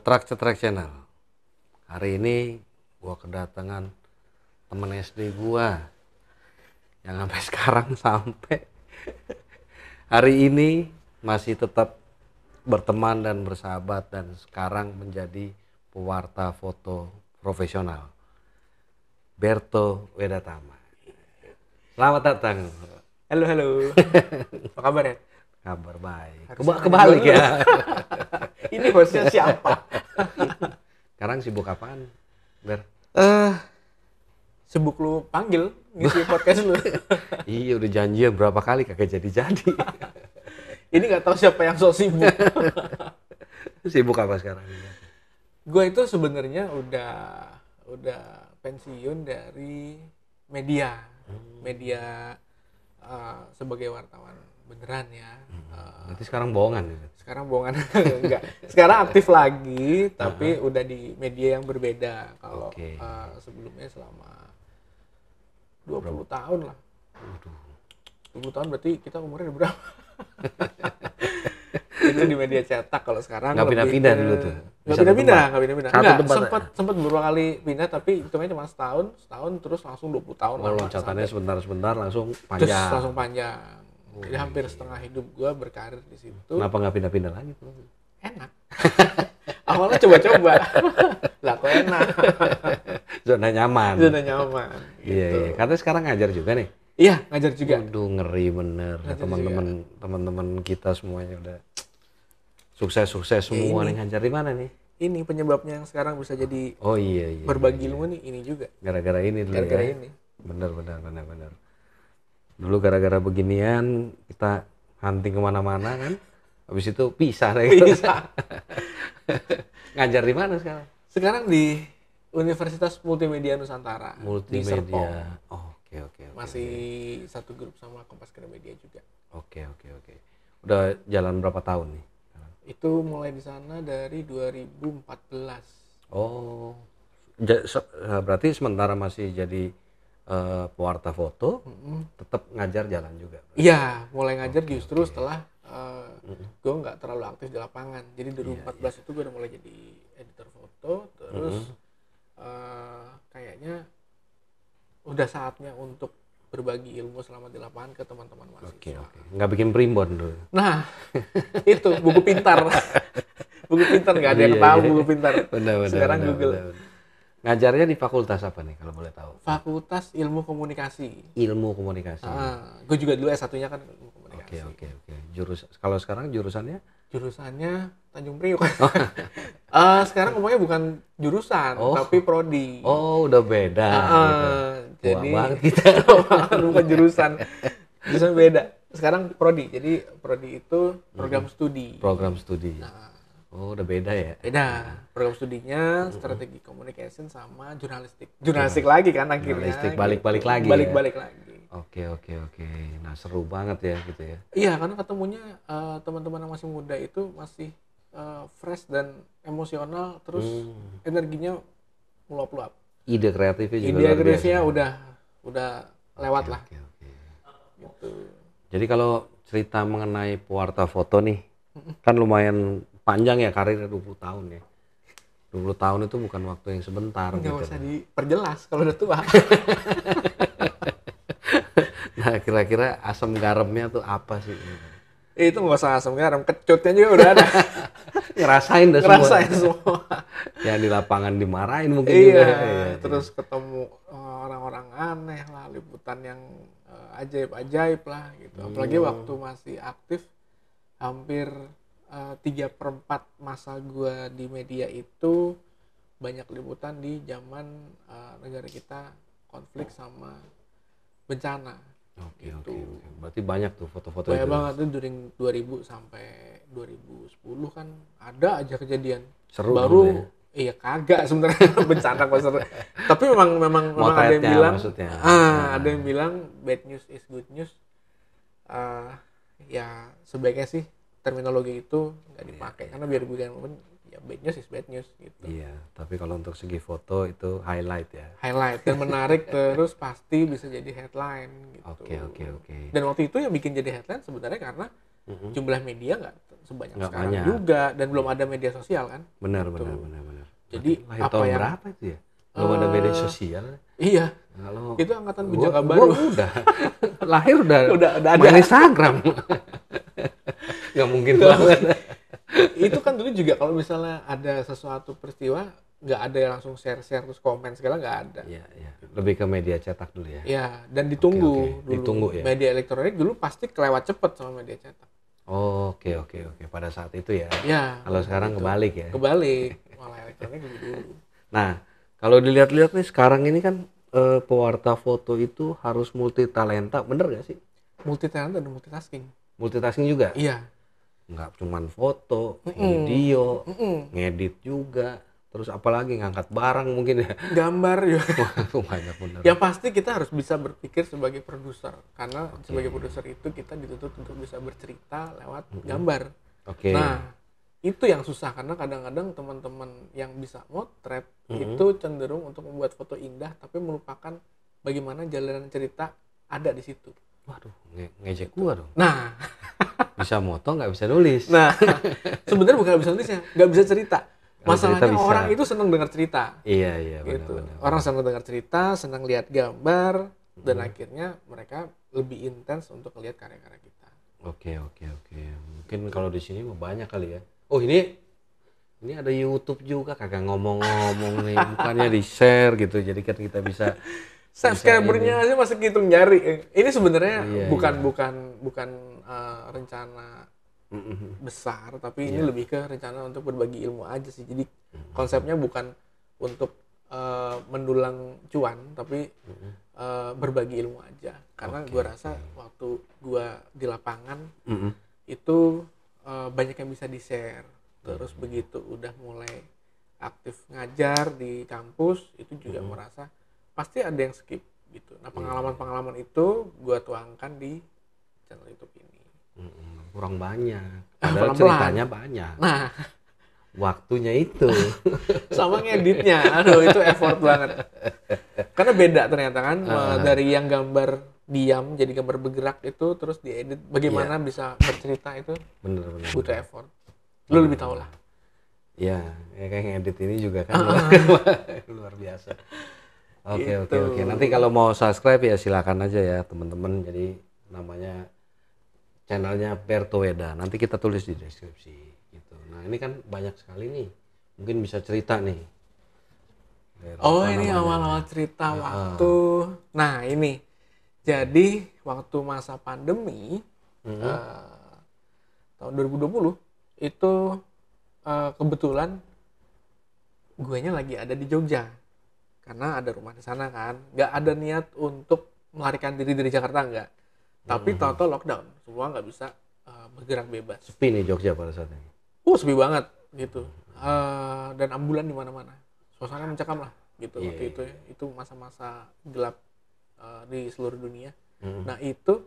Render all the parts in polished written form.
Cetrak Channel. Hari ini gua kedatangan temen SD gua yang sampai sekarang sampai hari ini masih tetap berteman dan bersahabat dan sekarang menjadi pewarta foto profesional. Berto Wedatama. Selamat datang. Halo. Apa kabar ya? Kabar baik. Kebalik ya. Ini hostnya siapa? Sekarang sibuk apaan, Ber? Sibuk lu panggil ngisi podcast lu. Iya udah janjian berapa kali kagak jadi-jadi. Ini nggak tahu siapa yang so sibuk. Sibuk apa sekarang? Gue itu sebenarnya udah pensiun dari media sebagai wartawan beneran ya. Berarti sekarang bohongan gitu. Sekarang bohongan enggak. Sekarang aktif lagi tapi udah di media yang berbeda. Kalau sebelumnya selama 20 tahun lah. 20 tahun berarti kita umurnya udah berapa? Itu di media cetak. Kalau sekarang nggak pindah-pindah dulu tuh. Nggak pindah. Enggak, sempat beberapa kali pindah tapi hitungnya cuma setahun terus langsung 20 tahun. Loncatannya sebentar langsung Terus panjang. langsung panjang. Jadi hampir setengah hidup gue berkarir di situ. Kenapa nggak pindah-pindah lagi? Enak. Awalnya coba-coba. Lah kok enak. Zona nyaman. Iya. Karena sekarang ngajar juga nih. Iya, ngajar juga. Aduh, ngeri bener. Teman-teman kita semuanya udah sukses semua nih. Ngajar di mana nih? Ini penyebabnya yang sekarang bisa jadi iya. berbagi ilmu nih, ini juga. Gara-gara ini dulu Gara-gara ya. ini. Bener. Dulu gara-gara beginian kita hunting kemana-mana kan. Habis itu pisah deh. Ngajar di mana sekarang? Sekarang di Universitas Multimedia Nusantara. Di Serpong. Oke. Masih satu grup sama Kompas Gramedia juga. Oke. Udah jalan berapa tahun nih? Itu mulai di sana dari 2014. Oh. Berarti sementara masih jadi pewarta foto, tetap ngajar jalan juga. Iya, mulai ngajar justru setelah gue nggak terlalu aktif di lapangan. Jadi 2014 itu gue udah mulai jadi editor foto, terus kayaknya udah saatnya untuk berbagi ilmu selama di lapangan ke teman-teman mahasiswa. Oke. Nggak bikin primbon dulu. Nah, itu buku pintar. Buku pintar nggak ada yang tahu buku pintar. Benar. Sekarang Google. Ngajarnya di fakultas apa nih kalau boleh tahu? Fakultas Ilmu Komunikasi. Ilmu Komunikasi. Gue juga dulu S1-nya kan Ilmu Komunikasi. Oke. Kalau sekarang jurusannya? Jurusannya Tanjung Priok. Sekarang ngomongnya bukan jurusan, tapi prodi. Oh, udah beda. Gitu. Jadi banget kita. bukan jurusan. Jurusan beda. Sekarang prodi. Jadi prodi itu program studi. Program studi. Oh, udah beda ya? Beda. Program studinya strategi communication sama jurnalistik. Jurnalistik lagi kan akhirnya. Jurnalistik balik-balik gitu. lagi. Balik-balik lagi. Oke. Nah, seru banget ya gitu ya. Iya, karena ketemunya teman-teman yang masih muda itu masih fresh dan emosional, terus energinya meluap-luap. Ide kreatifnya juga Ide luar biasa. kreatifnya udah lewat lah. Oke. Gitu. Jadi kalau cerita mengenai pewarta foto nih, kan lumayan panjang ya karirnya 20 tahun ya. 20 tahun itu bukan waktu yang sebentar. Nggak gitu. usah diperjelas kalau udah tua. Nah, kira-kira asam garamnya tuh apa sih? Itu nggak usah asam garam, kecutnya juga udah ada. Ngerasain semua. Yang di lapangan dimarahin mungkin iya, juga. Terus ketemu orang-orang aneh lah, liputan yang ajaib-ajaib lah gitu. Apalagi waktu masih aktif, hampir 3/4 masa gue di media itu banyak liputan di zaman negara kita konflik sama bencana. Oke. Berarti banyak tuh foto-foto Banyak itu. banget tuh dari 2000 sampai 2010 kan ada aja kejadian. Seru baru ya? Iya kagak sebenarnya bencana kok seru. Tapi memang ada yang bilang maksudnya. Ada yang bilang bad news is good news. Ya sebaiknya sih terminologi itu nggak dipakai karena biar gue ya bad news is bad news gitu. Iya, tapi kalau untuk segi foto itu highlight ya. Highlight dan menarik terus pasti bisa jadi headline gitu. Oke. Dan waktu itu yang bikin jadi headline sebenarnya karena jumlah media sebanyak Nggak sekarang banyak. juga, dan belum ada media sosial kan. Benar. Gitu. Benar. Jadi Lahir apa tahun yang berapa itu ya? Belum ada media sosial. iya, Kalau itu angkatan gua bujangga baru. udah lahir udah Udah ada. main Instagram. Nggak mungkin banget. Itu kan dulu juga kalau misalnya ada sesuatu peristiwa, nggak ada yang langsung share-share terus komen segala, nggak ada. Iya. Lebih ke media cetak dulu ya. Ya, dan ditunggu Oke. dulu. Ditunggu ya? Media elektronik dulu pasti kelewat cepet sama media cetak. Oh, oke. Pada saat itu ya. Ya. Kalau sekarang itu. kebalik ya. Kebalik, malah elektronik lebih dulu. Nah, kalau dilihat-lihat nih sekarang ini kan pewarta foto itu harus multi talenta, bener gak sih? Multi talent dan multitasking. Multitasking juga? Iya. Nggak cuman foto, video, ngedit juga. Terus apalagi ngangkat barang mungkin ya. Gambar ya. Waduh, banyak bener. Yang pasti kita harus bisa berpikir sebagai produser, karena sebagai produser itu kita dituntut untuk bisa bercerita lewat gambar. Oke. Nah, itu yang susah karena kadang-kadang teman-teman yang bisa motret itu cenderung untuk membuat foto indah tapi melupakan bagaimana jalanan cerita ada di situ. Waduh, ngejek gua dong. Nah, Bisa moto nggak bisa nulis. nah sebenarnya bukan bisa nulisnya, nggak bisa cerita. Kalau Masalahnya cerita bisa. orang itu senang dengar cerita. Iya, Gitu. benar. Orang senang dengar cerita, senang lihat gambar, dan akhirnya mereka lebih intens untuk melihat karya-karya kita. Oke. Mungkin kalau di sini mah banyak kali ya. Oh, ini ada YouTube juga, kagak ngomong-ngomong nih, bukannya di-share gitu. Jadi kan kita bisa Subscribernya aja masih hitung jari. Ini sebenarnya Iya, bukan rencana besar, tapi ini lebih ke rencana untuk berbagi ilmu aja sih. Jadi konsepnya bukan untuk mendulang cuan, tapi berbagi ilmu aja. Karena gue rasa waktu gue di lapangan itu banyak yang bisa di-share. Terus begitu udah mulai aktif ngajar di kampus, itu juga merasa pasti ada yang skip gitu. Nah, pengalaman-pengalaman itu gue tuangkan di channel YouTube ini. kurang banyak. Padahal Pelan-pelan. ceritanya banyak. Nah, Waktunya itu. sama ngeditnya, aduh itu effort banget. Karena beda ternyata kan dari yang gambar diam jadi gambar bergerak itu terus diedit bagaimana bisa bercerita itu Bener. butuh effort. Lu lebih tahu lah. Ya, kayak ngedit ini juga kan luar biasa. Oke. Nanti kalau mau subscribe ya silakan aja ya teman-teman. Jadi namanya channelnya Bertoweda. Nanti kita tulis di deskripsi gitu. Nah, ini kan banyak sekali nih. Mungkin bisa cerita nih. Oh, ini awal-awal cerita waktu. Nah, ini. Jadi waktu masa pandemi tahun 2020 itu kebetulan guenya lagi ada di Jogja. Karena ada rumah di sana kan. Nggak ada niat untuk melarikan diri dari Jakarta, nggak. Tapi tahu-tahu lockdown. Semua nggak bisa bergerak bebas. Sepi nih Jogja pada saat ini. Sepi banget gitu. Dan ambulan di mana-mana. Suasana mencekam lah gitu waktu itu ya. Itu masa-masa gelap di seluruh dunia. Nah, itu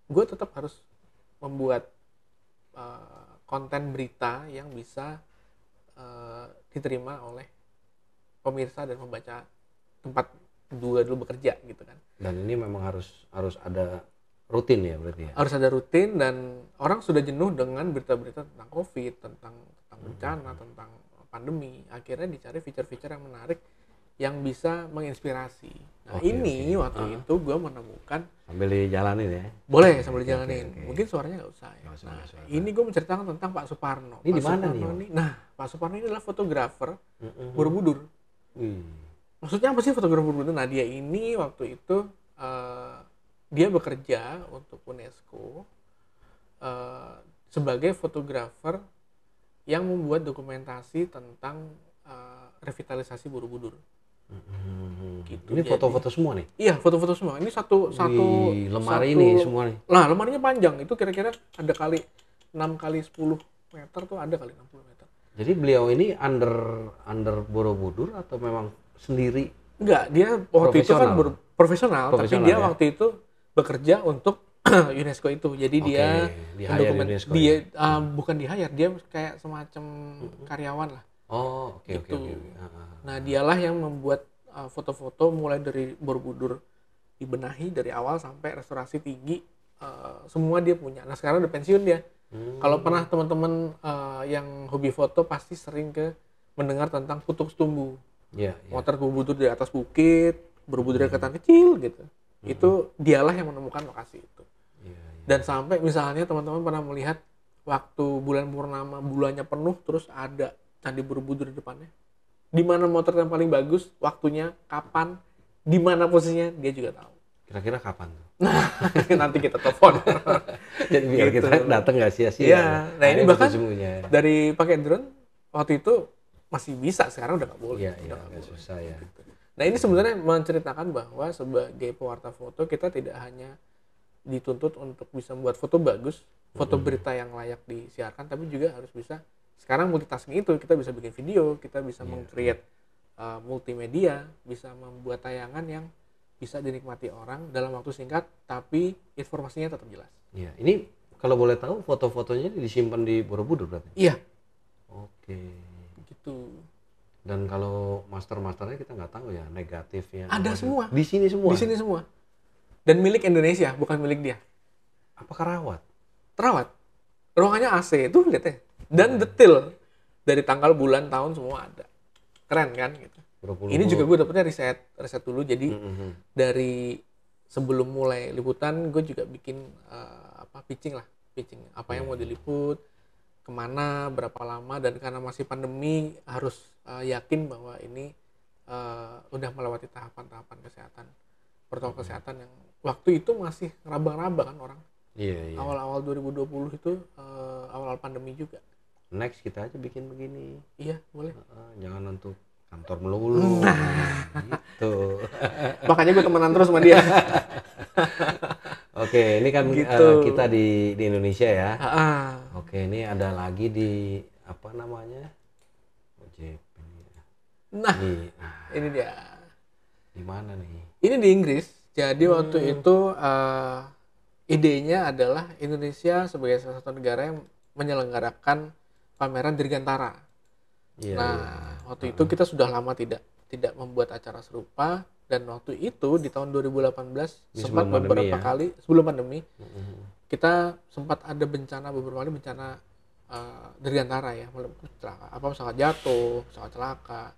gue tetap harus membuat konten berita yang bisa diterima oleh pemirsa dan pembaca tempat gue dulu bekerja gitu kan. Dan ini memang harus ada rutin ya berarti ya. Harus ada rutin, dan orang sudah jenuh dengan berita-berita tentang COVID, tentang bencana, tentang pandemi. Akhirnya dicari fitur-fitur yang menarik yang bisa menginspirasi. Nah, waktu itu gue menemukan Sambil dijalanin ya. boleh sambil dijalanin. Mungkin suaranya nggak usah ya. Nggak usah, Nah, nggak usah. ini gue menceritakan tentang Pak Suparno. Ini Pak di mana Suparno nih, Nah, Pak Suparno ini adalah fotografer Borobudur. Maksudnya apa sih fotografer Borobudur? Nah, dia ini waktu itu dia bekerja untuk UNESCO sebagai fotografer yang membuat dokumentasi tentang revitalisasi Borobudur. Gitu. Ini foto-foto semua nih. Iya, foto-foto semua. Ini satu lemari ini semua nih. Nah, lemarinya panjang. Itu kira-kira ada kali 6 kali 10 meter tuh, ada kali 60 meter. Jadi beliau ini under Borobudur atau memang sendiri? Enggak, dia waktu itu kan profesional, tapi dia ya? waktu itu bekerja untuk UNESCO itu. Jadi dia di-hire UNESCO dia bukan di-hire, dia kayak semacam karyawan lah. Oh, oke. Nah, dialah yang membuat foto-foto mulai dari Borobudur dibenahi dari awal sampai restorasi tinggi, semua dia punya. Nah, sekarang udah pensiun dia. Kalau pernah teman-teman yang hobi foto pasti sering mendengar tentang kutub setumbu. Iya, iya. Motor berbudur di atas bukit, berbudur dari ketan kecil gitu. Itu dialah yang menemukan lokasi itu. Iya, iya. Dan sampai misalnya teman-teman pernah melihat waktu bulan purnama bulannya penuh terus ada candi Borobudur di depannya. Di mana motor yang paling bagus, waktunya, kapan, di mana posisinya dia juga tahu. Kira-kira kapan tuh? Nah, nanti kita telepon. Jadi biar Gitu. kita datang nggak sia-sia. Iya, nah ini bahkan sesungguhnya. dari pakai drone waktu itu masih bisa, sekarang udah nggak boleh. Iya, iya, Udah nggak agak boleh. susah ya. Nah ini sebenarnya menceritakan bahwa sebagai pewarta foto kita tidak hanya dituntut untuk bisa membuat foto bagus, foto berita yang layak disiarkan, tapi juga harus bisa sekarang multitasking itu kita bisa bikin video, kita bisa meng-create multimedia, bisa membuat tayangan yang bisa dinikmati orang dalam waktu singkat, tapi informasinya tetap jelas. Iya, ini kalau boleh tahu foto-fotonya disimpan di Borobudur berarti? Iya, Oke. gitu. Dan kalau master-masternya kita nggak tahu ya, negatifnya. Ada semua. Di sini semua? Di sini semua. Dan milik Indonesia, bukan milik dia. Apakah rawat? Terawat. Ruangannya AC, itu lihat ya. Dan detail. Dari tanggal, bulan, tahun semua ada. Keren kan? Gitu. Ini juga gue dapetnya riset dulu. Jadi dari sebelum mulai liputan, gue juga bikin pitching. Apa yang mau diliput, kemana, berapa lama, dan karena masih pandemi harus yakin bahwa ini udah melewati tahapan-tahapan kesehatan, protokol kesehatan yang waktu itu masih ngeraba-ngeraba kan orang. Iya, iya. Awal-awal 2020 itu awal pandemi juga. Next kita aja bikin begini. Iya, boleh. Jangan untuk kantor melulu. Gitu. Makanya gue temenan terus sama dia. Oke, ini kan Gitu. kita di Indonesia ya. Ah, Oke, ini ada lagi di apa namanya? OJP. nah, Nah, ini dia. di mana nih? Ini di Inggris. Jadi waktu itu idenya adalah Indonesia sebagai salah satu negara yang menyelenggarakan pameran Dirgantara. Iya, Nah, waktu itu kita sudah lama tidak membuat acara serupa, dan waktu itu di tahun 2018 Ini sempat sebelum beberapa pandemi ya? kali sebelum pandemi kita sempat ada beberapa kali bencana Dirgantara ya, pesawat jatuh, pesawat celaka,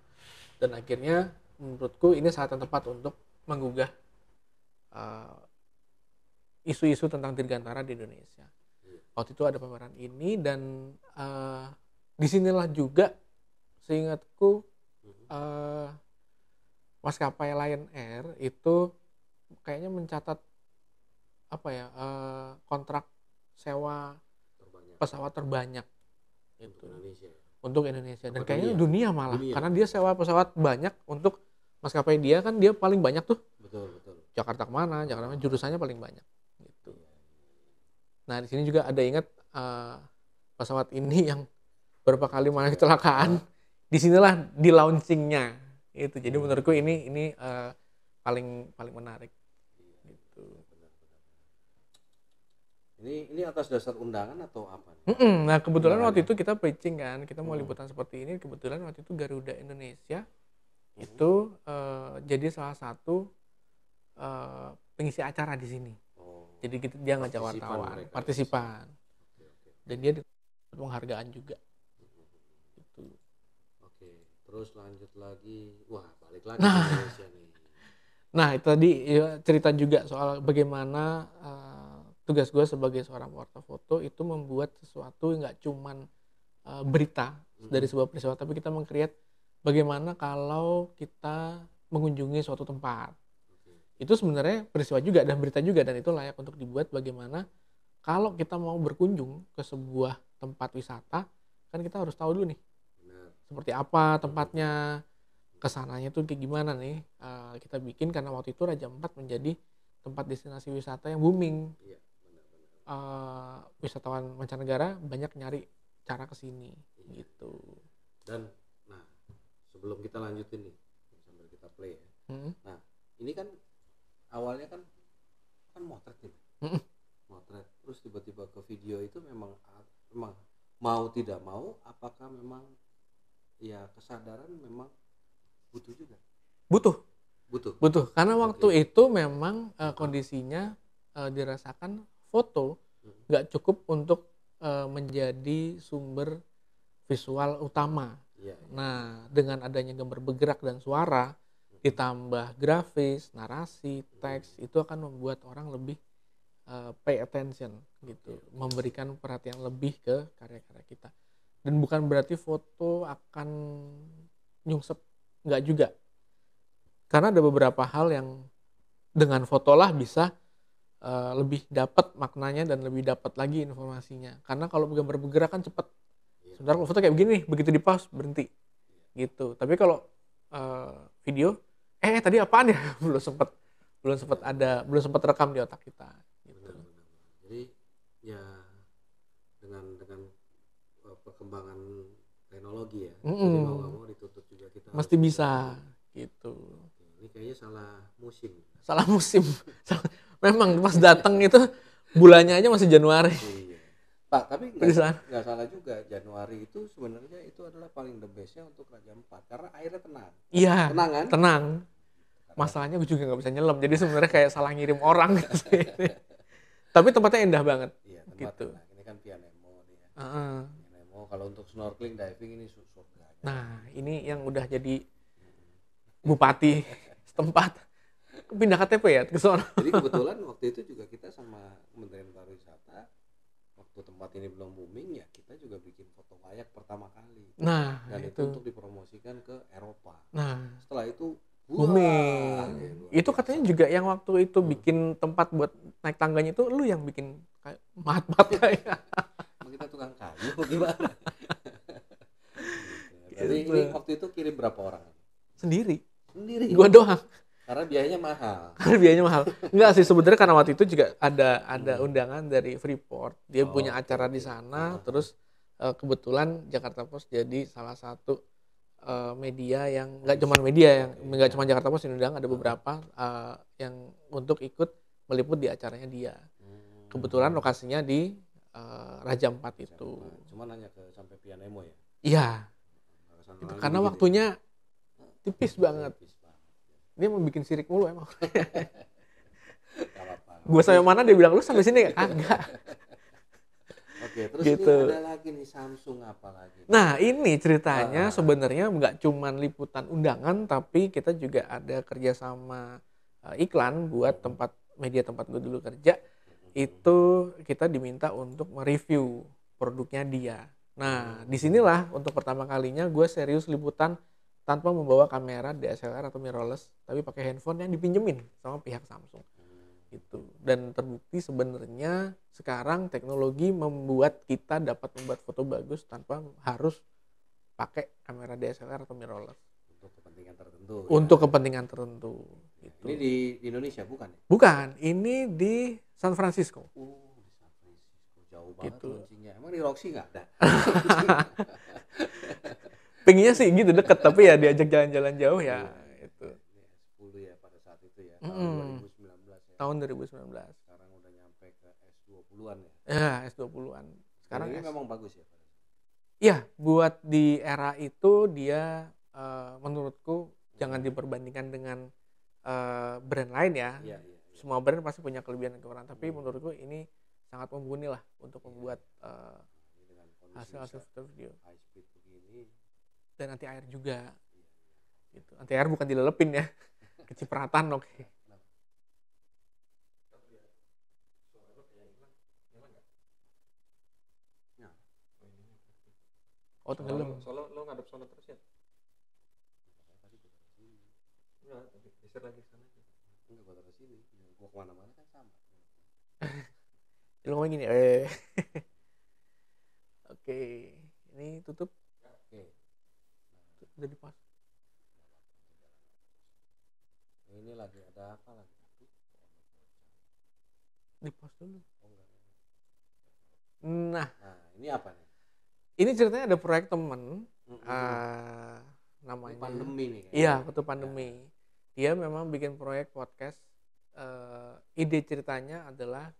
dan akhirnya menurutku ini saat yang tepat untuk menggugah isu-isu tentang Dirgantara di Indonesia. Waktu itu ada pameran ini, dan disinilah juga seingatku maskapai Lion Air itu kayaknya mencatat kontrak sewa pesawat terbanyak itu untuk Indonesia, dan kayaknya dunia malah karena dia sewa pesawat banyak untuk maskapai dia, kan dia paling banyak tuh. Betul. Jakarta kemana jurusannya paling banyak gitu. Nah di sini juga ada ingat pesawat ini yang beberapa kali malah kecelakaan, disinilah di launchingnya itu. Jadi menurutku ini paling menarik gitu. Ini atas dasar undangan atau apa? Nah kebetulan waktu itu kita pitching kan, kita mau liputan seperti ini, kebetulan waktu itu Garuda Indonesia itu jadi salah satu pengisi acara di sini. Jadi dia ngajak wartawan, partisipan. Dan dia dapat penghargaan juga. Gitu. Oke, terus lanjut lagi. Wah, balik lagi ke Indonesia nih. Nah, itu tadi ya, cerita juga soal bagaimana tugas gue sebagai seorang pewarta foto itu membuat sesuatu nggak cuman berita dari sebuah peristiwa, tapi kita meng-create bagaimana kalau kita mengunjungi suatu tempat. Itu sebenarnya peristiwa juga dan berita juga, dan itu layak untuk dibuat bagaimana kalau kita mau berkunjung ke sebuah tempat wisata, kan kita harus tahu dulu nih seperti apa tempatnya, kesananya tuh kayak gimana nih. Kita bikin karena waktu itu Raja Ampat menjadi tempat destinasi wisata yang booming. Wisatawan mancanegara banyak nyari cara ke sini gitu. Dan nah, sebelum kita lanjutin nih sambil kita play ya. Nah, ini kan awalnya kan motret nih. Motret terus tiba-tiba ke video itu memang mau tidak mau, apakah memang ya kesadaran memang butuh juga? Butuh karena waktu itu memang kondisinya dirasakan foto nggak cukup untuk menjadi sumber visual utama. Iya. Nah, dengan adanya gambar bergerak dan suara, ditambah grafis, narasi, teks, itu akan membuat orang lebih pay attention gitu, memberikan perhatian lebih ke karya-karya kita. Dan bukan berarti foto akan nyungsep, nggak juga. Karena ada beberapa hal yang dengan foto lah bisa lebih dapat maknanya dan lebih dapat lagi informasinya. Karena kalau gambar bergerak kan cepet. Sebenarnya kalau foto kayak begini nih, begitu di pause berhenti gitu. Tapi kalau video, tadi apaan ya? belum sempat rekam di otak kita. Gitu. Benar. Jadi ya dengan perkembangan teknologi ya, jadi mau nggak mau ditutup juga kita. Mesti bisa gitu. Ini kayaknya salah musim. Salah musim. Memang pas datang itu bulannya aja masih Januari. Iya. Pak, tapi nggak salah juga, Januari itu sebenarnya itu adalah paling the bestnya untuk Raja Ampat karena airnya tenang. Iya. Tenang kan? Tenang. Masalahnya gue juga nggak bisa nyelam, jadi sebenarnya kayak salah ngirim orang. Tapi tempatnya indah banget. Iya, gitu. Nah, ini kan Pianemo nih ya. Pianemo, kalau untuk snorkeling, diving ini surga. Nah, ini yang udah jadi bupati setempat. Pindah KTP ya ke sana. Jadi kebetulan waktu itu juga kita sama Kementerian Pariwisata, waktu tempat ini belum booming ya, kita juga bikin foto kayak pertama kali. Nah, dan itu untuk dipromosikan ke Eropa. Nah, setelah itu booming. Itu katanya juga yang waktu itu bikin tempat buat naik tangganya itu lu yang bikin kayak mat-mat kayak. Kita tukang kayu gimana? Jadi ini waktu itu kirim berapa orang? Sendiri. Gua doang. Karena biayanya mahal. Enggak sih, sebenarnya karena waktu itu juga ada undangan dari Freeport. Dia punya acara di sana, terus kebetulan Jakarta Post jadi salah satu media yang nggak cuma Jakarta Post yang undang, ada beberapa yang untuk ikut meliput di acaranya dia. Kebetulan lokasinya di Raja Ampat itu. Cuma nanya sampai Pianemo ya? Iya. Itu karena waktunya tipis banget. Dia mau bikin sirik mulu emang. Gue sampai mana dia bilang lu sampai sini kagak. Oke, terus gitu. Ini ada lagi nih Samsung apa lagi? Nah, ini ceritanya sebenarnya nggak cuman liputan undangan, tapi kita juga ada kerjasama iklan buat media tempat gue dulu kerja. Itu kita diminta untuk mereview produknya dia. Nah, disinilah untuk pertama kalinya gue serius liputan tanpa membawa kamera DSLR atau mirrorless, tapi pakai handphone yang dipinjemin sama pihak Samsung. Gitu. Dan terbukti sebenarnya sekarang teknologi membuat kita dapat membuat foto bagus tanpa harus pakai kamera DSLR atau mirrorless. Untuk kepentingan tertentu. Kepentingan tertentu. Gitu. Ini di Indonesia bukan ya? Bukan, ini di San Francisco. Di San Francisco. Jauh banget gitu. launchingnya. Emang di Roxy nggak ada? Pengennya sih gitu deket, tapi ya diajak jalan-jalan jauh ya itu. 10 ya pada saat itu ya, tahun 2019 ya. Tahun 2019. Sekarang udah nyampe ke S20-an ya. Ya, S20-an. Sekarang ini memang bagus ya. Iya, buat di era itu dia menurutku jangan diperbandingkan dengan brand lain ya. Iya. Semua brand pasti punya kelebihan dan kekurangan, tapi menurutku ini sangat mumpuni lah untuk membuat hasil foto video. High speed begini. Dan anti air juga. Gitu. Anti air bukan dilelepin ya. Kecipratan oke. Oh, tenggelam. Soalnya lo ngadep sana terus ya? Enggak, geser lagi sana aja. Enggak, gua taruh sini. Gua kemana-mana kan sama. Lo ngomong gini, Oke, ini tutup. Oke. Udah di pas. Ini lagi ada apa lagi? Di pas dulu. Nah, ini apa nih? Ini ceritanya ada proyek temen, namanya. Pandemi nih. Iya, waktu pandemi. Dia memang bikin proyek podcast. Ide ceritanya adalah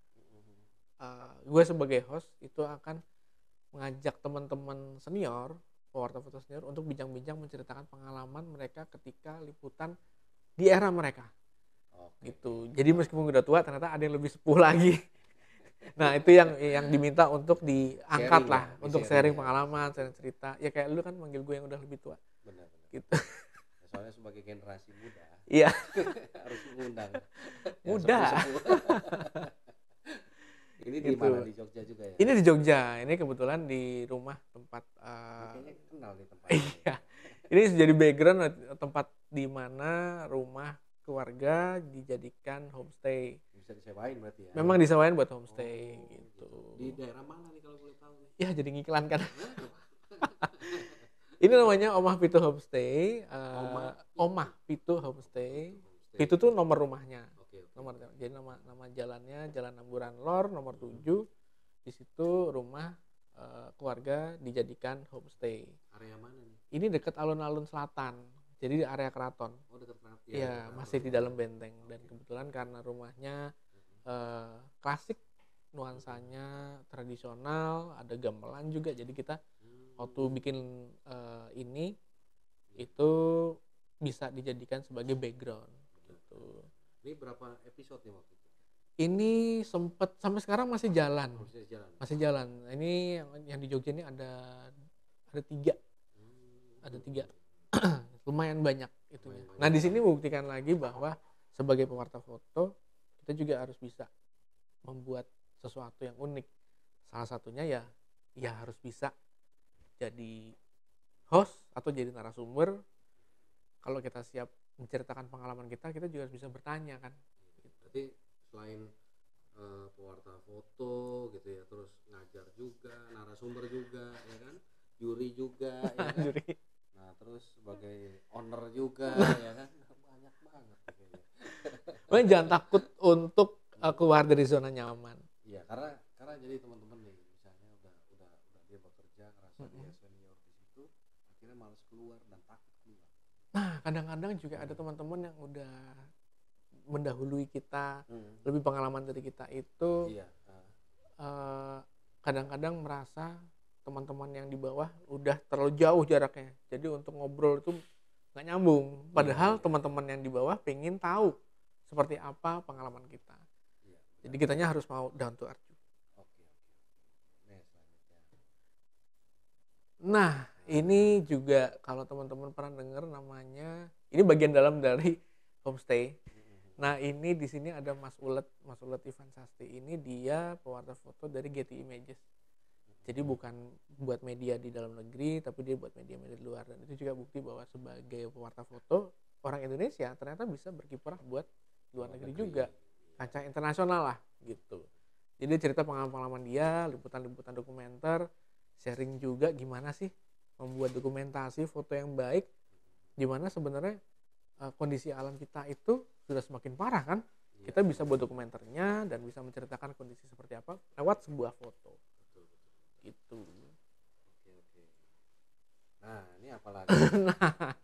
gue sebagai host itu akan mengajak teman-teman senior, pewarta foto senior untuk bincang-bincang menceritakan pengalaman mereka ketika liputan di era mereka. Gitu. Jadi meskipun udah tua, ternyata ada yang lebih sepuh lagi. Nah itu yang diminta untuk diangkat Sharing lah, ya, untuk sharing sharing ya. pengalaman, sharing cerita. Ya kayak lu kan manggil gue yang udah lebih tua, Benar. gitu. Ya, soalnya sebagai generasi muda Iya, harus mengundang yang muda, sepuh-sepuh. Ini di mana, gitu. di Jogja juga ya? Ini di Jogja, ini kebetulan di rumah tempat. Ini kayaknya kenal nih tempatnya nih. Iya, ini jadi background tempat di mana rumah keluarga dijadikan homestay. Bisa disewain berarti ya? Memang disewain buat homestay, Oh, gitu. Di daerah mana nih kalau boleh tahu nih? Ya jadi ngiklan kan. Nah, Ini namanya Omah Pitu Homestay. Omah Omah Pitu Homestay. Homestay. Pitu tuh nomor rumahnya. Oke. Jadi nama jalannya Jalan Amburan Lor nomor 7. Di situ rumah keluarga dijadikan homestay. Area mana nih? Ini dekat alun-alun selatan. Jadi di area keraton. Oh, dekat Keraton. Ya, masih di dalam benteng. Dan kebetulan karena rumahnya klasik, nuansanya tradisional, ada gamelan juga. Jadi kita waktu bikin ini itu bisa dijadikan sebagai background gitu. Ini berapa episode nih waktu itu? Ini sempet sampai sekarang masih jalan. Bisa jalan. Masih jalan. Ini yang di Jogja ini ada 3. Ada 3. Lumayan banyak itunya. Nah, di sini membuktikan lagi bahwa sebagai pewarta foto kita juga harus bisa membuat sesuatu yang unik. Salah satunya ya harus bisa jadi host atau jadi narasumber. Kalau kita siap menceritakan pengalaman kita juga harus bisa bertanya kan. Berarti selain pewarta foto gitu ya, terus ngajar juga, narasumber juga ya kan, juri juga ya kan. Juri. Nah, terus sebagai owner juga ya kan, banyak banget kayaknya. Makanya jangan takut untuk keluar dari zona nyaman. Iya, karena jadi teman-teman nih, misalnya udah dia bekerja, ngerasa dia senior di situ, akhirnya malas keluar dan takut keluar. Nah, kadang-kadang juga ada teman-teman yang udah mendahului kita, lebih pengalaman dari kita itu. Iya. Kadang-kadang merasa teman-teman yang di bawah udah terlalu jauh jaraknya. Jadi untuk ngobrol itu nggak nyambung. Padahal teman-teman yang di bawah pengen tahu seperti apa pengalaman kita. Iya, Jadi kitanya harus mau down to earth. Oke. Nih, selanjutnya. Nah, ini juga kalau teman-teman pernah dengar namanya, ini bagian dalam dari homestay. Nah, ini di sini ada Mas Ulet Ivan Sasti. Ini dia pewarta foto dari Getty Images. Jadi bukan buat media di dalam negeri, tapi dia buat media-media di luar. Dan itu juga bukti bahwa sebagai pewarta foto, orang Indonesia ternyata bisa berkiprah buat luar negeri juga. Kancah internasional lah gitu. Jadi cerita pengalaman-pengalaman dia, liputan-liputan dokumenter, sharing juga gimana sih membuat dokumentasi foto yang baik, gimana sebenarnya kondisi alam kita itu sudah semakin parah kan. Kita bisa buat dokumenternya dan bisa menceritakan kondisi seperti apa lewat sebuah foto. Gitu. Oke. Nah, ini apa lagi? Nah,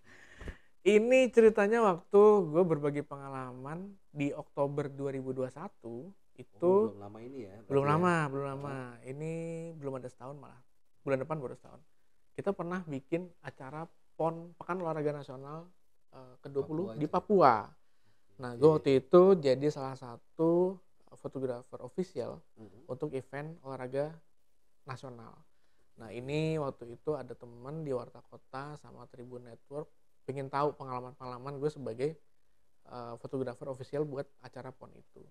ini ceritanya waktu gue berbagi pengalaman di Oktober 2021 itu. Belum lama ini ya? Belum lama. Ini belum ada setahun malah. Bulan depan baru setahun. Kita pernah bikin acara PON Pekan Olahraga Nasional ke-20 di Papua. Nah, gue waktu itu jadi salah satu fotografer official untuk event olahraga nasional. Nah, ini waktu itu ada teman di Warta Kota sama Tribun Network pengen tahu pengalaman-pengalaman gue sebagai fotografer official buat acara PON itu.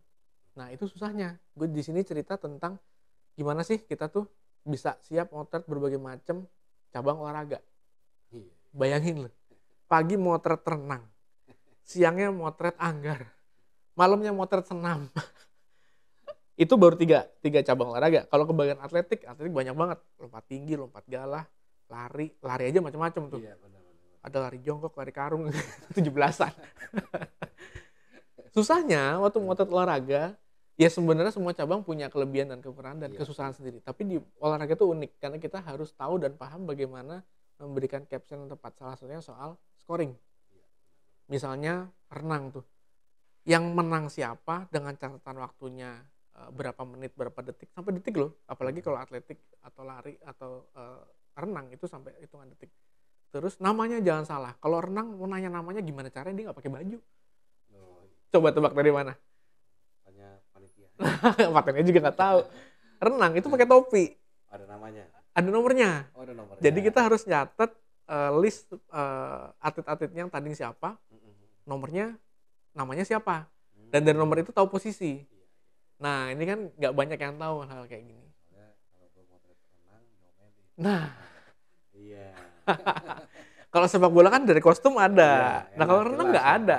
Nah, itu susahnya. Gue di sini cerita tentang gimana sih kita tuh bisa siap motret berbagai macam cabang olahraga. Bayangin loh. Pagi motret renang. Siangnya motret anggar. Malamnya motret senam. Itu baru tiga cabang olahraga. Kalau kebagian atletik banyak banget. Lompat tinggi, lompat galah, lari aja macam-macam tuh. Iya, benar. Ada lari jongkok, lari karung, 17-an. Susahnya waktu motret olahraga, ya sebenarnya semua cabang punya kelebihan dan kekurangan dan kesusahan sendiri. Tapi di olahraga itu unik karena kita harus tahu dan paham bagaimana memberikan caption yang tepat. Salah satunya soal scoring. Misalnya renang tuh. Yang menang siapa dengan catatan waktunya berapa menit, berapa detik, sampai detik loh. Apalagi kalau atletik atau lari atau renang itu sampai hitungan detik. Terus namanya jangan salah. Kalau renang mau nanya namanya gimana caranya, dia nggak pakai baju. Coba tebak dari mana? Tanya panitia. patennya juga nggak tahu. Renang itu pakai topi, Ada namanya. ada nomornya. Oh, ada nomornya. Jadi kita harus nyatet list atlet-atletnya yang tanding siapa, nomornya, namanya siapa, dan dari nomor itu tahu posisi. Nah ini kan nggak banyak yang tahu hal kayak gini. Soalnya kalau gue motret renang diomelin. Nah Iya. kalau sepak bola kan dari kostum ada. Iya, Nah kalau enak, renang jelas nggak ya. ada.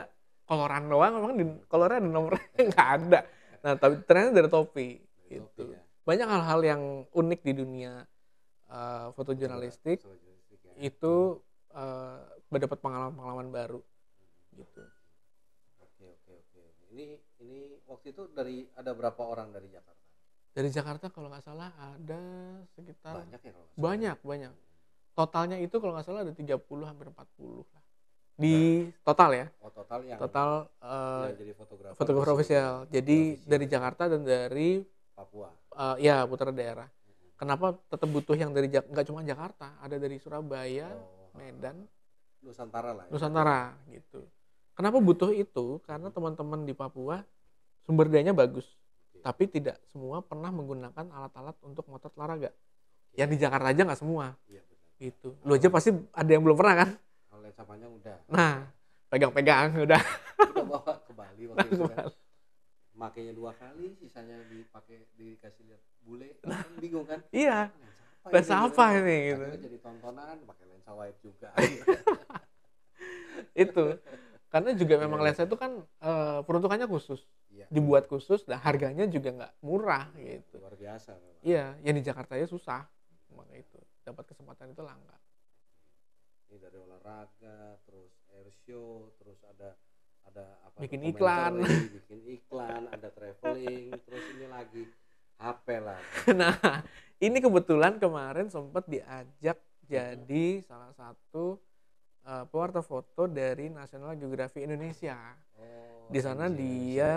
Koloran doang, memang di kolornya ada nomornya nggak ada. Nah tapi ternyata dari topi. Dari Gitu. topi, ya. Banyak hal-hal yang unik di dunia fotojurnalistik. Fotojurnalistik, ya. Itu mendapat pengalaman-pengalaman baru. Gitu. Oke. Ini waktu itu ada berapa orang dari Jakarta? Dari Jakarta kalau nggak salah ada sekitar Banyak ya kalau nggak salah. banyak. Totalnya itu kalau nggak salah ada 30 hampir 40 lah. Di total ya. Oh, total yang jadi fotografer Fotografer official. Jadi official dari ya. Jakarta dan dari Papua. ya putra daerah. Kenapa tetap butuh yang dari nggak cuma Jakarta, ada dari Surabaya, Medan, Nusantara lah. Ya. Nusantara gitu. Kenapa butuh itu? Karena teman-teman di Papua sumber dayanya bagus, tapi tidak semua pernah menggunakan alat-alat untuk motret olahraga. Yang di Jakarta aja nggak semua. Iya benar. Gitu. Lu aja pasti ada yang belum pernah kan? Kalau lensa panjang udah. Nah, pegang-pegang udah. Kita bawa ke Bali waktu itu kan. Makainya 2 kali, sisanya dikasih lihat bule, kan bingung kan? Iya. Lensa Lensa apa ini gitu. Akhirnya jadi tontonan pakai lensa wide juga. Itu. Karena juga memang lensa itu kan peruntukannya khusus. Iya. Dibuat khusus dan harganya juga nggak murah gitu. Luar biasa memang. Iya, yang di Jakarta ya susah. Maka itu dapat kesempatan itu langka. Ini dari olahraga, terus air show, terus ada apa? Bikin documentary, bikin iklan, ada traveling, terus ini lagi HP lah. Nah, ini kebetulan kemarin sempat diajak jadi salah satu pewarta foto dari National Geographic Indonesia. Oh, Di sana NGO dia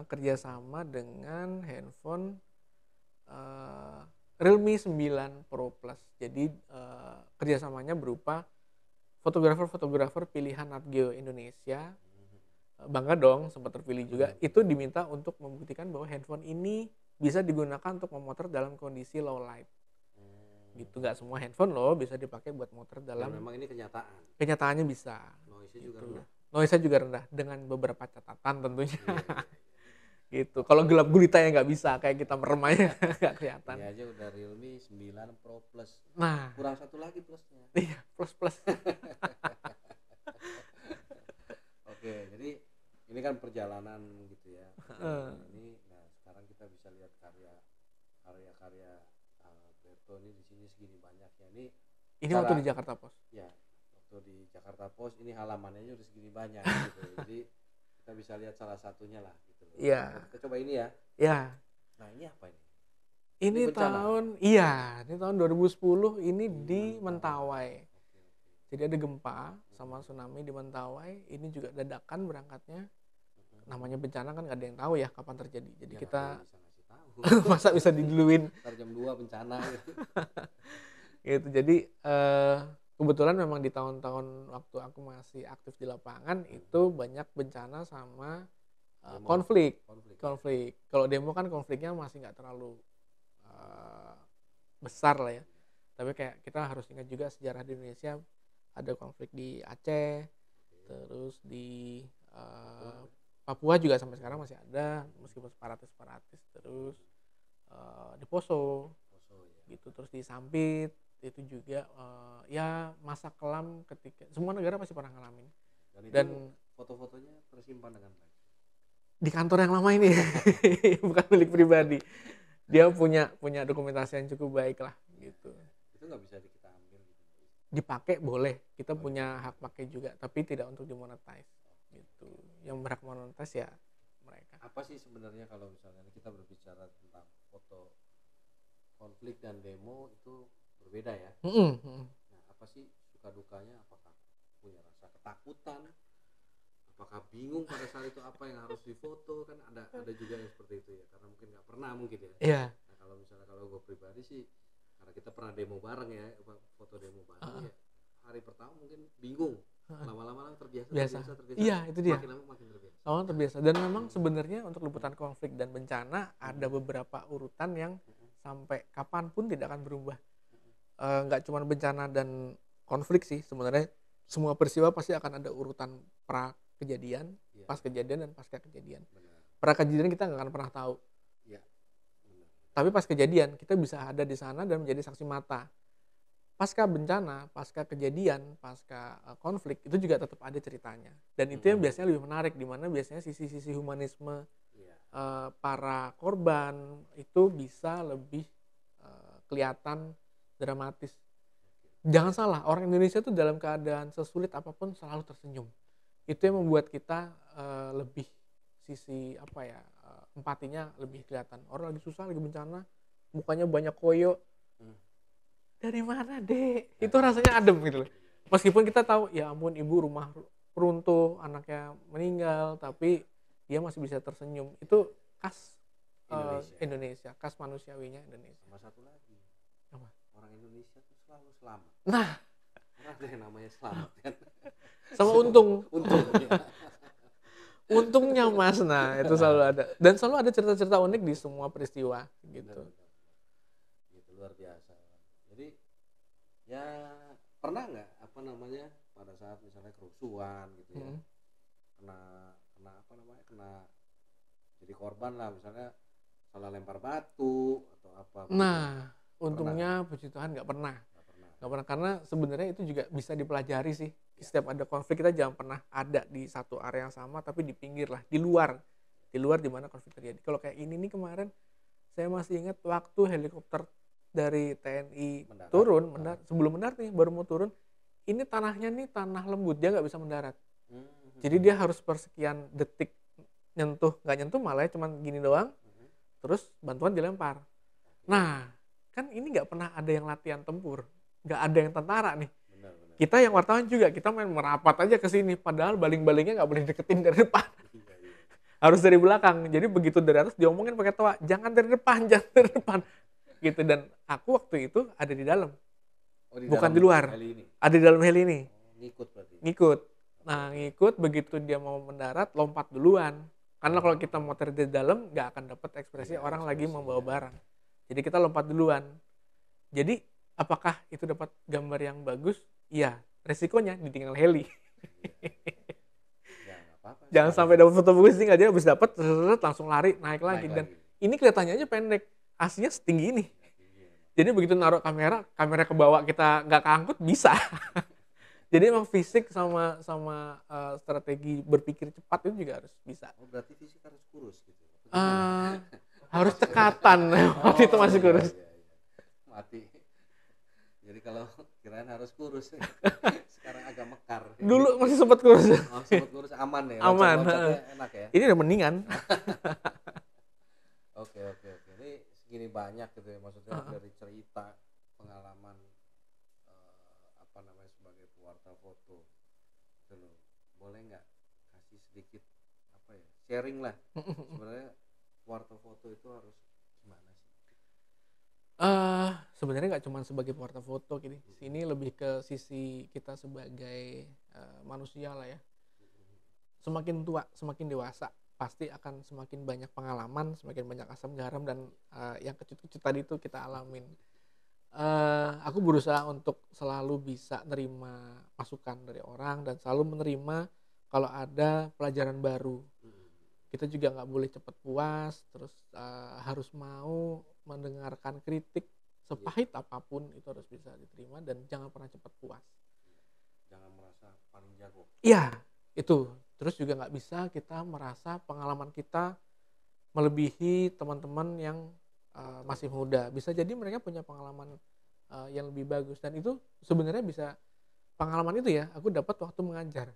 kerjasama dengan handphone Realme 9 Pro Plus. Jadi kerjasamanya berupa fotografer pilihan Nat Geo Indonesia. Bangga dong sempat terpilih juga. Itu diminta untuk membuktikan bahwa handphone ini bisa digunakan untuk memotret dalam kondisi low light. Gitu, nggak semua handphone loh bisa dipakai buat motret Dan dalam. memang ini kenyataan. Kenyataannya bisa. Noise-nya Gitu. juga rendah. Noise-nya juga rendah dengan beberapa catatan tentunya. Iya. Gitu. Kalau gelap gulita ya nggak bisa, kayak kita merem aja nggak kelihatan. Ini aja udah Realme 9 Pro Plus. Nah, Kurang satu lagi plusnya. iya plus. Oke, jadi ini kan perjalanan gitu ya. Ini, nah sekarang kita bisa lihat karya Alberto ini di sini segini banyaknya. Ini waktu di Jakarta Post. Ya, waktu di Jakarta Post ini halamannya udah segini banyak gitu. Jadi kita bisa lihat salah satunya lah gitu. Iya. Kita coba ini ya. Ya, Nah ini apa ini? ini bencana? ini tahun 2010 ini di Mentawai. Jadi ada gempa sama tsunami di Mentawai. Ini juga dadakan berangkatnya. Namanya bencana kan nggak ada yang tahu ya kapan terjadi. Jadi Ya, kita nggak bisa ngasih tahu. masa bisa diduluin Ntar jam 2 bencana gitu. gitu. Jadi kebetulan memang di tahun-tahun waktu aku masih aktif di lapangan itu banyak bencana sama konflik. Kalau demo kan konfliknya masih nggak terlalu besar lah ya. Tapi kayak kita harus ingat juga sejarah di Indonesia ada konflik di Aceh, terus di Papua juga sampai sekarang masih ada meskipun separatis, terus di Poso gitu, terus di Sampit itu juga ya masa kelam ketika semua negara pasti pernah ngalamin. Dan foto-fotonya tersimpan dengan baik Di kantor yang lama ini bukan milik pribadi, dia punya dokumentasi yang cukup baik lah gitu. Itu nggak bisa kita ambil gitu. Dipakai boleh, kita punya hak pakai juga, tapi tidak untuk dimonetize gitu. Yang berhak monetize ya mereka. Apa sih sebenarnya kalau misalnya kita berbicara tentang foto konflik dan demo itu berbeda ya? Nah, apa sih suka dukanya? Apakah punya rasa ketakutan? Apakah bingung pada saat itu apa yang harus difoto? Kan ada juga yang seperti itu ya, karena mungkin nggak pernah mungkin ya. Iya. Nah, kalau gue pribadi sih, karena kita pernah demo bareng ya, foto demo bareng ya, hari pertama mungkin bingung, lama-lama terbiasa. Iya, itu dia. Makin lama makin terbiasa. Sama terbiasa. Dan memang sebenarnya untuk liputan konflik dan bencana ada beberapa urutan yang sampai kapanpun tidak akan berubah. Nggak cuma bencana dan konflik sih sebenarnya, semua peristiwa pasti akan ada urutan pra kejadian, Iya. pas kejadian dan pasca kejadian. Benar. Pra kejadian kita nggak akan pernah tahu. Iya. Benar. Tapi pas kejadian kita bisa ada di sana dan menjadi saksi mata. Pasca bencana, pasca kejadian, pasca konflik itu juga tetap ada ceritanya. Dan itu yang biasanya lebih menarik, di mana biasanya sisi-sisi humanisme Iya. para korban itu bisa lebih kelihatan dramatis. Jangan salah, orang Indonesia tuh dalam keadaan sesulit apapun selalu tersenyum. Itu yang membuat kita lebih sisi empatinya lebih kelihatan. Orang lagi susah, lagi bencana, mukanya banyak koyo. Dari mana, Dek? Itu rasanya adem gitu loh. Meskipun kita tahu, ya ampun ibu rumah runtuh, anaknya meninggal, tapi dia masih bisa tersenyum. Itu khas Indonesia, khas manusiawinya Indonesia. Sama satu lagi. Apa? Orang Indonesia tuh selalu selamat. Nah, Karena ada yang namanya selamat kan. sama untung. Untung. Ya. Untungnya Mas, nah itu selalu ada. Dan selalu ada cerita-cerita unik di semua peristiwa gitu. Benar. Gitu luar biasa. Jadi ya pernah nggak pada saat misalnya kerusuhan gitu ya, kena jadi korban lah, misalnya salah lempar batu atau apa. Nah, untungnya puji Tuhan nggak pernah. Karena sebenarnya itu juga bisa dipelajari sih. Setiap ada konflik kita jangan pernah ada di satu area yang sama, tapi di pinggir lah, di luar di mana konflik terjadi. Kalau kayak ini nih kemarin, saya masih ingat waktu helikopter dari TNI turun, sebelum mendarat nih, baru mau turun, ini tanahnya nih tanah lembut, dia nggak bisa mendarat. Jadi dia harus persekian detik nggak nyentuh malah ya, cuman gini doang, terus bantuan dilempar. Nah, kan ini nggak pernah ada yang latihan tempur, nggak ada yang tentara nih. Kita yang wartawan juga, kita main merapat aja ke sini, padahal baling-balingnya nggak boleh deketin dari depan. Harus dari belakang. Jadi begitu dari atas diomongin pakai tawa, jangan dari depan. Gitu. Dan aku waktu itu ada di dalam. Bukan di luar. Ada di dalam heli ini. Ngikut berarti. Ngikut. Nah, ngikut begitu dia mau mendarat, lompat duluan. Karena kalau kita motor di dalam nggak akan dapat ekspresi orang lagi membawa barang. Jadi kita lompat duluan. Jadi apakah itu dapat gambar yang bagus? Iya, resikonya ditinggal heli. Ya, gak apa-apa. Jangan sampai dapat foto bagus sih, nggak dia habis dapat langsung lari naik lagi. Dan ini kelihatannya aja pendek, aslinya setinggi ini. Jadi begitu naruh kamera ke bawah kita nggak keangkut bisa. Jadi emang fisik sama strategi berpikir cepat itu juga harus bisa. Oh, berarti fisik harus kurus gitu. Harus cekatan. Waktu itu masih kurus. Iya. Mati. Jadi kalau kirain harus kurus, sekarang agak mekar. Dulu masih sempat kurus. Oh, sempat kurus aman ya. Aman. Enak ya. Ini udah mendingan. Oke. Ini segini banyak gitu ya, maksudnya dari cerita pengalaman sebagai pewarta foto. Gitu loh. Boleh nggak kasih sedikit sharing lah. Sebenarnya pewarta foto itu harus gimana sih? Sebenarnya nggak cuma sebagai pewarta foto gini. Sini lebih ke sisi kita sebagai manusia lah ya. Semakin tua, semakin dewasa, pasti akan semakin banyak pengalaman, semakin banyak asam garam dan yang kecut-kecut tadi itu kita alamin. Aku berusaha untuk selalu bisa nerima masukan dari orang dan selalu menerima kalau ada pelajaran baru. Kita juga nggak boleh cepat puas, terus harus mau mendengarkan kritik sepahit apapun itu harus bisa diterima dan jangan pernah cepat puas. Jangan merasa paling jago. Iya, itu. Terus juga nggak bisa kita merasa pengalaman kita melebihi teman-teman yang masih muda. Bisa jadi mereka punya pengalaman yang lebih bagus dan itu sebenarnya bisa pengalaman itu ya aku dapat waktu mengajar.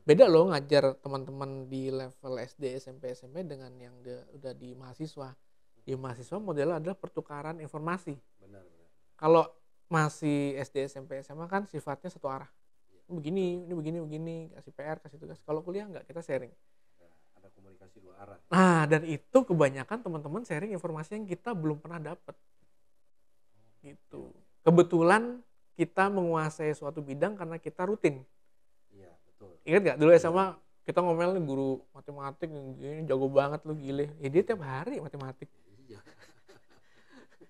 Beda loh ngajar teman-teman di level SD, SMP dengan yang udah di mahasiswa. Di mahasiswa modelnya adalah pertukaran informasi. Benar. Kalau masih SD, SMP, SMA kan sifatnya satu arah. Ini begini, kasih PR, kasih tugas. Kalau kuliah enggak, kita sharing. Ada komunikasi dua arah. Nah, dan itu kebanyakan teman-teman sharing informasi yang kita belum pernah dapat. Gitu. Kebetulan kita menguasai suatu bidang karena kita rutin. Iya, betul. Ingat nggak dulu SMA kita ngomel nih guru matematik ini jago banget lu gile. Ya dia tiap hari matematik. Iya.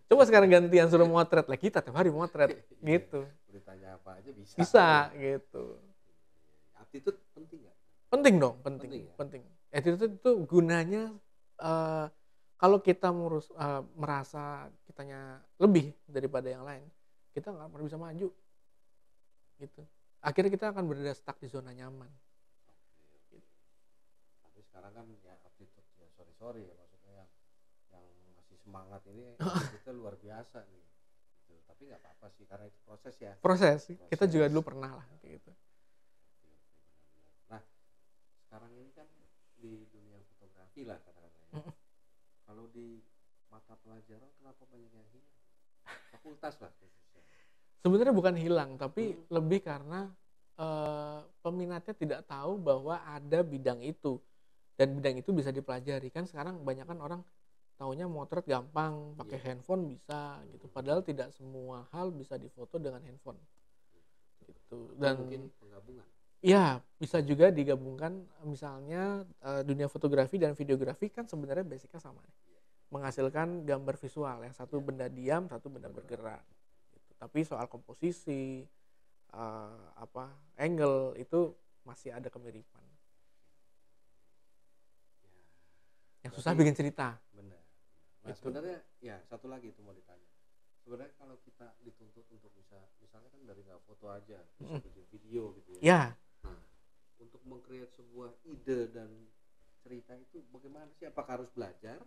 Coba sekarang gantian suruh motret lah, kita tiap hari motret gitu. Ditanya apa aja bisa. Bisa gitu. Aptitude penting nggak? Penting dong, penting, Penting ya? penting. Attitude itu gunanya kalau kita merasa kitanya lebih daripada yang lain, kita nggak pernah bisa maju. Gitu. Akhirnya kita akan berada stuck di zona nyaman. Tapi sekarang kan ya aptitude ya sorry ya maksudnya yang masih semangat ini kita luar biasa nih. Gitu. Tapi nggak apa-apa sih karena itu proses ya. Proses. Kita juga dulu pernah lah gitu. Nah sekarang ini kan di dunia fotografi lah katakanlah ya. Kalau di mata pelajaran kenapa banyak yang hilang? Fakultas lah khususnya. Sebenarnya bukan hilang, tapi lebih karena peminatnya tidak tahu bahwa ada bidang itu dan bidang itu bisa dipelajari. Kan sekarang kebanyakan orang taunya motret gampang, pakai handphone bisa gitu. Padahal tidak semua hal bisa difoto dengan handphone. Gitu. Dan mungkin penggabungan. ya bisa juga digabungkan, misalnya dunia fotografi dan videografi kan sebenarnya basicnya sama nih. Menghasilkan gambar visual, yang satu benda diam, satu benda bergerak. Gitu. Tapi soal komposisi, angle itu masih ada kemiripan. Yang susah bikin cerita. Benar. Nah Gitu. sebenarnya ya satu lagi itu mau ditanya. Sebenarnya kalau kita dituntut untuk bisa misalnya kan dari nggak foto aja bisa bikin video gitu ya. Ya, Nah, untuk meng-create sebuah ide dan cerita itu bagaimana sih? Apakah harus belajar?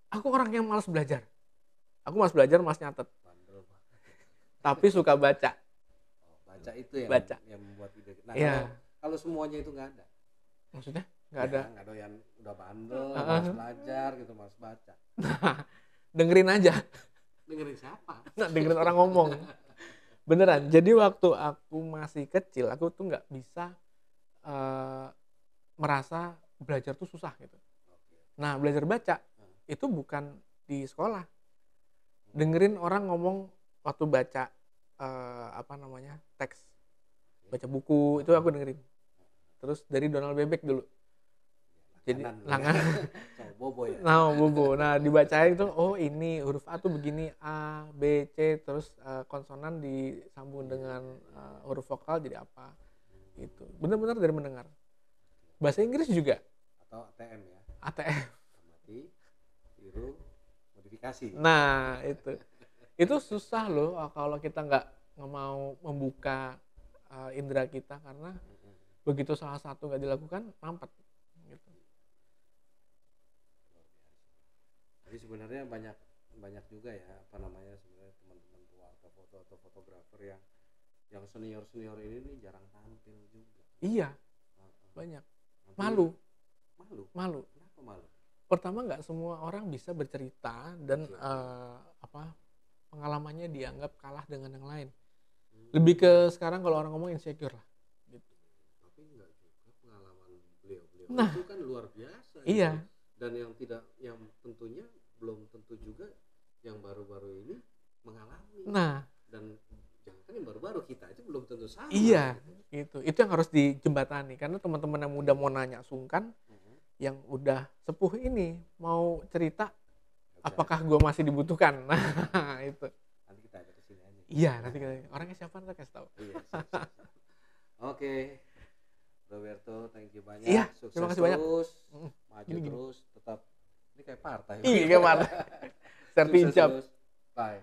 aku orang yang malas belajar. Aku malas belajar, malas nyatet. Bandel banget. Tapi suka baca. Oh, baca itu yang Baca. yang membuat ide. Nah, Iya. kalau semuanya itu nggak ada. Maksudnya nggak ada. Nggak ada yang udah bandel, malas belajar gitu, malas baca. Dengerin aja. Dengerin siapa? Nah, dengerin orang ngomong. Beneran. Jadi waktu aku masih kecil, aku tuh nggak bisa merasa belajar tuh susah gitu. Nah, belajar baca itu bukan di sekolah. Dengerin orang ngomong waktu baca teks, baca buku itu aku dengerin. Terus dari Donald Bebek dulu. Jadi langganan. Bobo ya. Nah, bobo. Nah, dibacain itu oh ini huruf A tuh begini A, B, C terus konsonan disambung dengan huruf vokal jadi apa. Gitu. Benar-benar dari mendengar. Bahasa Inggris juga. Atau ATM ya. ATM. Amati, tiru, modifikasi. Nah, itu susah loh kalau kita nggak mau membuka indera kita karena begitu salah satu nggak dilakukan mampet. Gitu. Jadi sebenarnya banyak juga ya sebenarnya teman-teman pewarta foto atau fotografer yang senior ini nih jarang tampil juga. Iya, banyak. Malu. Kenapa malu? Pertama nggak semua orang bisa bercerita dan pengalamannya dianggap kalah dengan yang lain. Lebih ke sekarang kalau orang ngomong insecure lah. Gitu. Tapi enggak juga pengalaman beliau Nah, itu kan luar biasa. Iya. Gitu. Dan yang tentunya belum tentu juga yang baru-baru ini mengalami. Nah, Dan jangan yang baru-baru kita itu belum tentu sama. iya, gitu. Itu yang harus dijembatani karena teman-teman yang muda mau nanya sungkan, yang udah sepuh ini mau cerita, apakah gue masih dibutuhkan? Nah, itu. Nanti kita ada kesini aja. Iya, nanti orangnya siapa nanti kasih tahu. Iya, siap. Oke, Roberto, thank you banyak. Iya, Sukses terima kasih banyak. terus, maju Gini. terus, tetap ini kayak partai. Iya, gimana? Serpi Sukses hijab. terus. Bye.